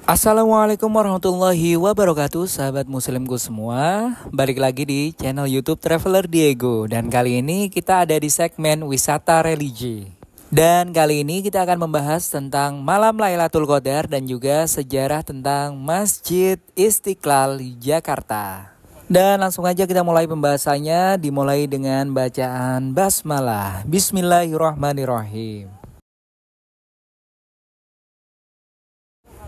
Assalamualaikum warahmatullahi wabarakatuh, sahabat muslimku semua. Balik lagi di channel YouTube Traveler Diego. Dan kali ini kita ada di segmen wisata religi. Dan kali ini kita akan membahas tentang malam Lailatul Qadar dan juga sejarah tentang Masjid Istiqlal Jakarta. Dan langsung aja kita mulai pembahasannya, dimulai dengan bacaan basmalah. Bismillahirrahmanirrahim.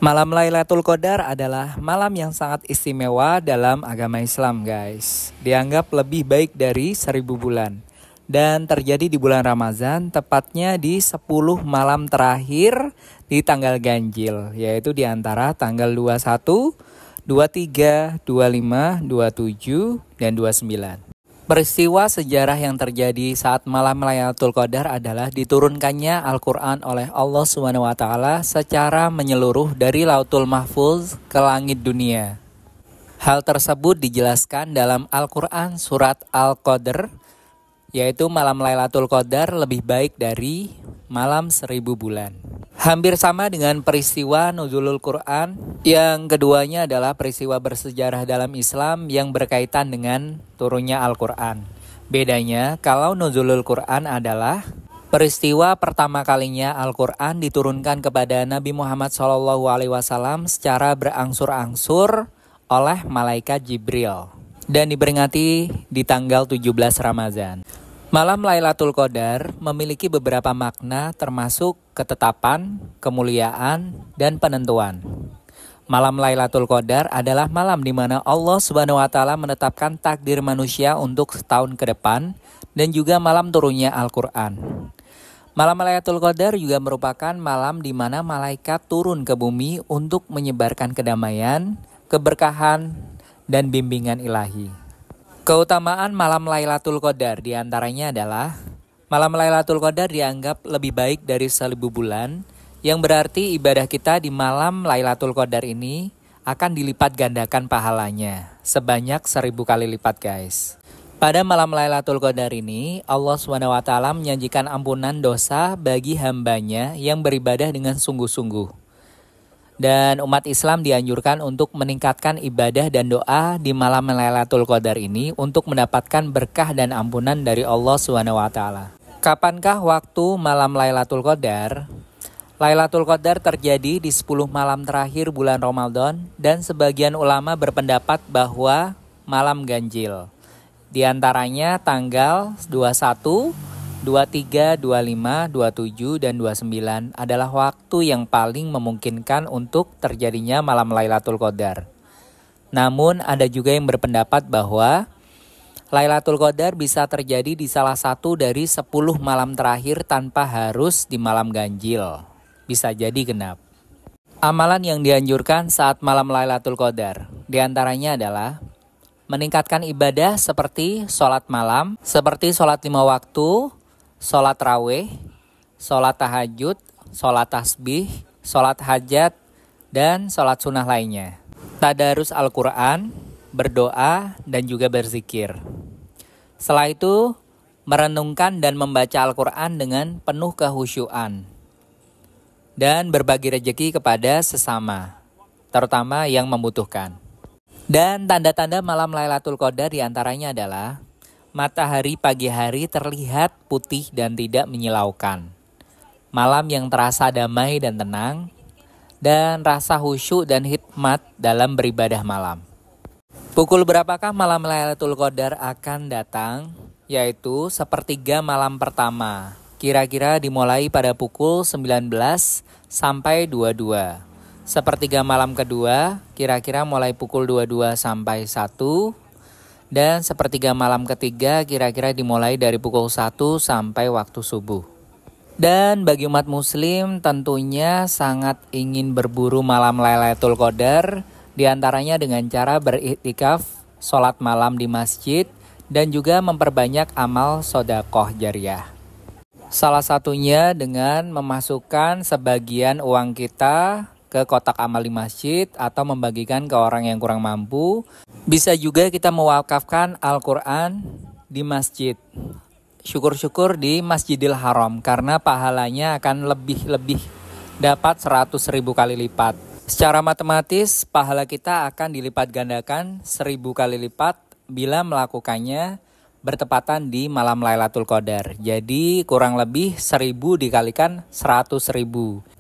Malam Lailatul Qadar adalah malam yang sangat istimewa dalam agama Islam, guys. Dianggap lebih baik dari 1000 bulan. Dan terjadi di bulan Ramadan, tepatnya di 10 malam terakhir di tanggal ganjil, yaitu di antara tanggal 21, 23, 25, 27, dan 29. Peristiwa sejarah yang terjadi saat malam Lailatul Qadar adalah diturunkannya Al-Quran oleh Allah SWT secara menyeluruh dari Lauhul Mahfuz ke langit dunia. Hal tersebut dijelaskan dalam Al-Quran surat Al-Qadr, yaitu malam Lailatul Qadar lebih baik dari malam 1000 bulan. Hampir sama dengan peristiwa nuzulul Quran, yang keduanya adalah peristiwa bersejarah dalam Islam yang berkaitan dengan turunnya Al-Quran. Bedanya, kalau nuzulul Quran adalah peristiwa pertama kalinya Al-Quran diturunkan kepada Nabi Muhammad SAW secara berangsur-angsur oleh malaikat Jibril dan diperingati di tanggal 17 Ramadan. Malam Lailatul Qadar memiliki beberapa makna termasuk ketetapan, kemuliaan, dan penentuan. Malam Lailatul Qadar adalah malam di mana Allah SWT menetapkan takdir manusia untuk setahun ke depan dan juga malam turunnya Al-Quran. Malam Lailatul Qadar juga merupakan malam di mana malaikat turun ke bumi untuk menyebarkan kedamaian, keberkahan, dan bimbingan ilahi. Keutamaan malam Lailatul Qadar diantaranya adalah malam Lailatul Qadar dianggap lebih baik dari 1000 bulan, yang berarti ibadah kita di malam Lailatul Qadar ini akan dilipat gandakan pahalanya sebanyak 1000 kali lipat, guys. Pada malam Lailatul Qadar ini, Allah SWT menjanjikan ampunan dosa bagi hambanya yang beribadah dengan sungguh-sungguh. Dan umat Islam dianjurkan untuk meningkatkan ibadah dan doa di malam Lailatul Qadar ini untuk mendapatkan berkah dan ampunan dari Allah SWT. Kapankah waktu malam Lailatul Qadar? Lailatul Qadar terjadi di 10 malam terakhir bulan Ramadan dan sebagian ulama berpendapat bahwa malam ganjil. Di antaranya tanggal 21, 23, 25, 27, dan 29 adalah waktu yang paling memungkinkan untuk terjadinya malam Lailatul Qadar. Namun ada juga yang berpendapat bahwa Lailatul Qadar bisa terjadi di salah satu dari 10 malam terakhir tanpa harus di malam ganjil. Bisa jadi genap. Amalan yang dianjurkan saat malam Lailatul Qadar diantaranya adalah meningkatkan ibadah seperti sholat malam, seperti sholat 5 waktu, sholat raweh, sholat tahajud, sholat tasbih, sholat hajat, dan sholat sunnah lainnya. Tadarus Al-Quran, berdoa, dan juga berzikir. Setelah itu, merenungkan dan membaca Al-Quran dengan penuh kehusyuan. Dan berbagi rezeki kepada sesama, terutama yang membutuhkan. Dan tanda-tanda malam Lailatul Qadar diantaranya adalah matahari pagi hari terlihat putih dan tidak menyilaukan. Malam yang terasa damai dan tenang, dan rasa khusyuk dan hikmat dalam beribadah malam. Pukul berapakah malam Lailatul Qadar akan datang? Yaitu sepertiga malam pertama. Kira-kira dimulai pada pukul 19 sampai 22. Sepertiga malam kedua, kira-kira mulai pukul 22 sampai 1. Dan sepertiga malam ketiga kira-kira dimulai dari pukul 1 sampai waktu subuh. Dan bagi umat muslim tentunya sangat ingin berburu malam Lailatul Qadar, diantaranya dengan cara beriktikaf, sholat malam di masjid, dan juga memperbanyak amal sodaqoh jariah. Salah satunya dengan memasukkan sebagian uang kita ke kotak amal di masjid atau membagikan ke orang yang kurang mampu. Bisa juga kita mewakafkan Al-Quran di masjid. Syukur-syukur di Masjidil Haram karena pahalanya akan lebih dapat 100.000 kali lipat. Secara matematis, pahala kita akan dilipat gandakan 1000 kali lipat bila melakukannya bertepatan di malam Lailatul Qadar. Jadi kurang lebih 1000 dikalikan 100.000.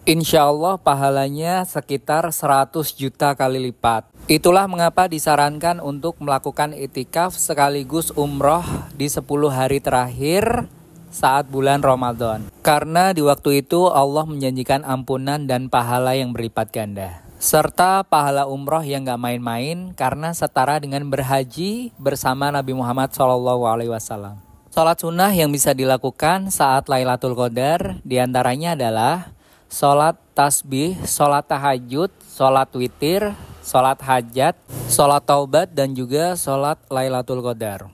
Insya Allah pahalanya sekitar 100 juta kali lipat. Itulah mengapa disarankan untuk melakukan itikaf sekaligus umroh di 10 hari terakhir saat bulan Ramadan. Karena di waktu itu Allah menjanjikan ampunan dan pahala yang berlipat ganda. Serta pahala umroh yang gak main-main karena setara dengan berhaji bersama Nabi Muhammad SAW. Sholat sunnah yang bisa dilakukan saat Lailatul Qadar diantaranya adalah sholat tasbih, sholat tahajud, sholat witir, sholat hajat, sholat taubat, dan juga sholat Lailatul Qadar.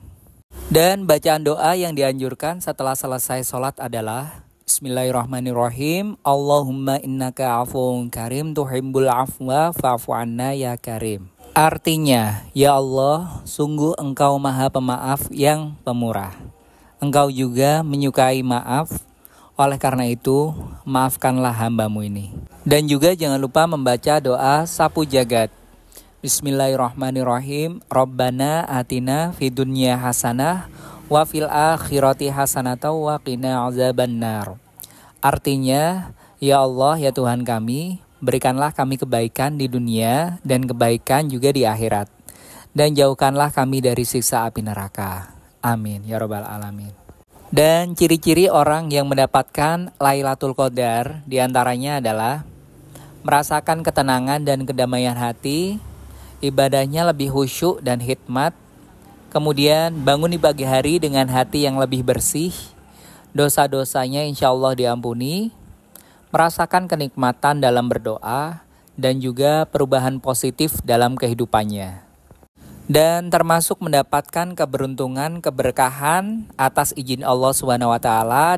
Dan bacaan doa yang dianjurkan setelah selesai sholat adalah Bismillahirrahmanirrahim. Allahumma innaka afuwun karim tuhibbul afwa fa'fu anna ya karim. Artinya, ya Allah, sungguh Engkau Maha Pemaaf yang pemurah. Engkau juga menyukai maaf. Oleh karena itu, maafkanlah hambamu ini. Dan juga jangan lupa membaca doa sapu jagat. Bismillahirrahmanirrahim. Rabbana atina fid dunya hasanah wa fil akhirati hasanatan wa qina azabannar. Artinya, ya Allah, ya Tuhan kami, berikanlah kami kebaikan di dunia dan kebaikan juga di akhirat. Dan jauhkanlah kami dari siksa api neraka. Amin ya rabbal alamin. Dan ciri-ciri orang yang mendapatkan Lailatul Qadar diantaranya adalah merasakan ketenangan dan kedamaian hati, ibadahnya lebih khusyuk dan hikmat, kemudian bangun di pagi hari dengan hati yang lebih bersih, dosa-dosanya insya Allah diampuni, merasakan kenikmatan dalam berdoa, dan juga perubahan positif dalam kehidupannya. Dan termasuk mendapatkan keberuntungan, keberkahan atas izin Allah SWT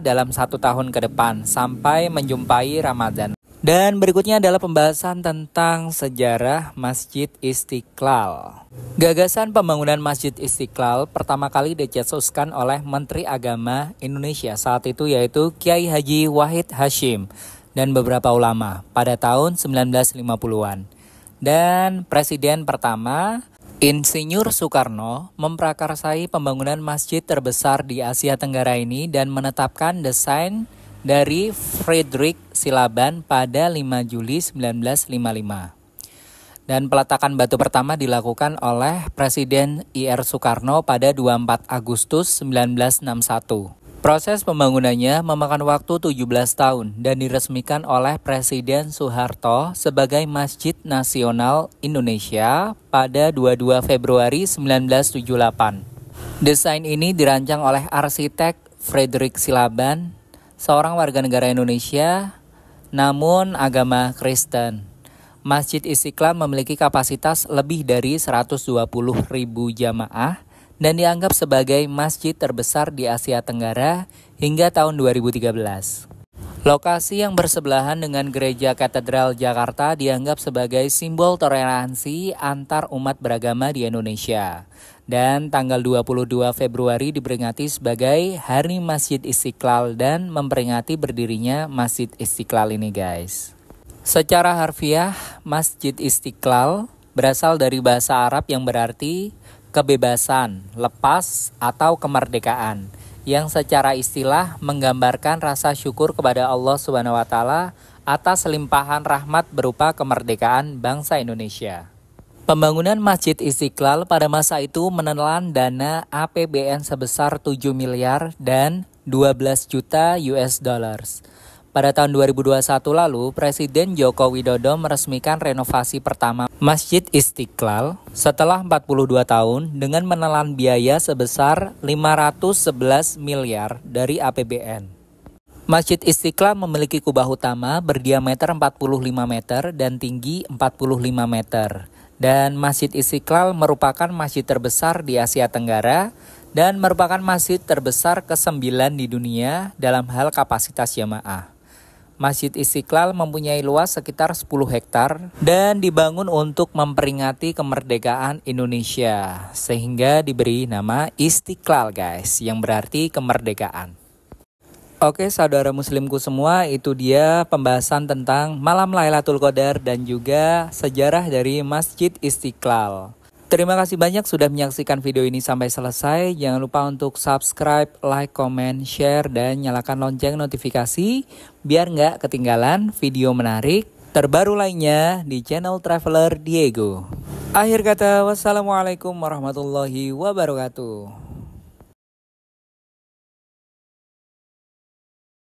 dalam 1 tahun ke depan sampai menjumpai Ramadan. Dan berikutnya adalah pembahasan tentang sejarah Masjid Istiqlal. Gagasan pembangunan Masjid Istiqlal pertama kali dicetuskan oleh Menteri Agama Indonesia saat itu, yaitu Kiai Haji Wahid Hasyim dan beberapa ulama pada tahun 1950-an. Dan Presiden pertama Insinyur Soekarno memprakarsai pembangunan masjid terbesar di Asia Tenggara ini dan menetapkan desain dari Frederick Silaban pada 5 Juli 1955. Dan peletakan batu pertama dilakukan oleh Presiden I.R. Soekarno pada 24 Agustus 1961. Proses pembangunannya memakan waktu 17 tahun dan diresmikan oleh Presiden Soeharto sebagai Masjid Nasional Indonesia pada 22 Februari 1978. Desain ini dirancang oleh arsitek Frederick Silaban, seorang warga negara Indonesia, namun agama Kristen. Masjid Istiqlal memiliki kapasitas lebih dari 120.000 jamaah dan dianggap sebagai masjid terbesar di Asia Tenggara hingga tahun 2013. Lokasi yang bersebelahan dengan Gereja Katedral Jakarta dianggap sebagai simbol toleransi antar umat beragama di Indonesia. Dan tanggal 22 Februari diperingati sebagai Hari Masjid Istiqlal dan memperingati berdirinya Masjid Istiqlal ini, guys. Secara harfiah, Masjid Istiqlal berasal dari bahasa Arab yang berarti kebebasan, lepas, atau kemerdekaan, yang secara istilah menggambarkan rasa syukur kepada Allah SWT atas limpahan rahmat berupa kemerdekaan bangsa Indonesia. Pembangunan Masjid Istiqlal pada masa itu menelan dana APBN sebesar 7 miliar dan 12 juta US dollars. Pada tahun 2021 lalu, Presiden Joko Widodo meresmikan renovasi pertama Masjid Istiqlal setelah 42 tahun dengan menelan biaya sebesar 511 miliar dari APBN. Masjid Istiqlal memiliki kubah utama berdiameter 45 meter dan tinggi 45 meter. Dan Masjid Istiqlal merupakan masjid terbesar di Asia Tenggara dan merupakan masjid terbesar ke-9 di dunia dalam hal kapasitas jamaah. Masjid Istiqlal mempunyai luas sekitar 10 hektar dan dibangun untuk memperingati kemerdekaan Indonesia sehingga diberi nama Istiqlal, guys, yang berarti kemerdekaan. Oke, saudara muslimku semua, itu dia pembahasan tentang malam Lailatul Qadar dan juga sejarah dari Masjid Istiqlal. Terima kasih banyak sudah menyaksikan video ini sampai selesai. Jangan lupa untuk subscribe, like, comment, share, dan nyalakan lonceng notifikasi biar nggak ketinggalan video menarik terbaru lainnya di channel Traveler Diego. Akhir kata, wassalamualaikum warahmatullahi wabarakatuh.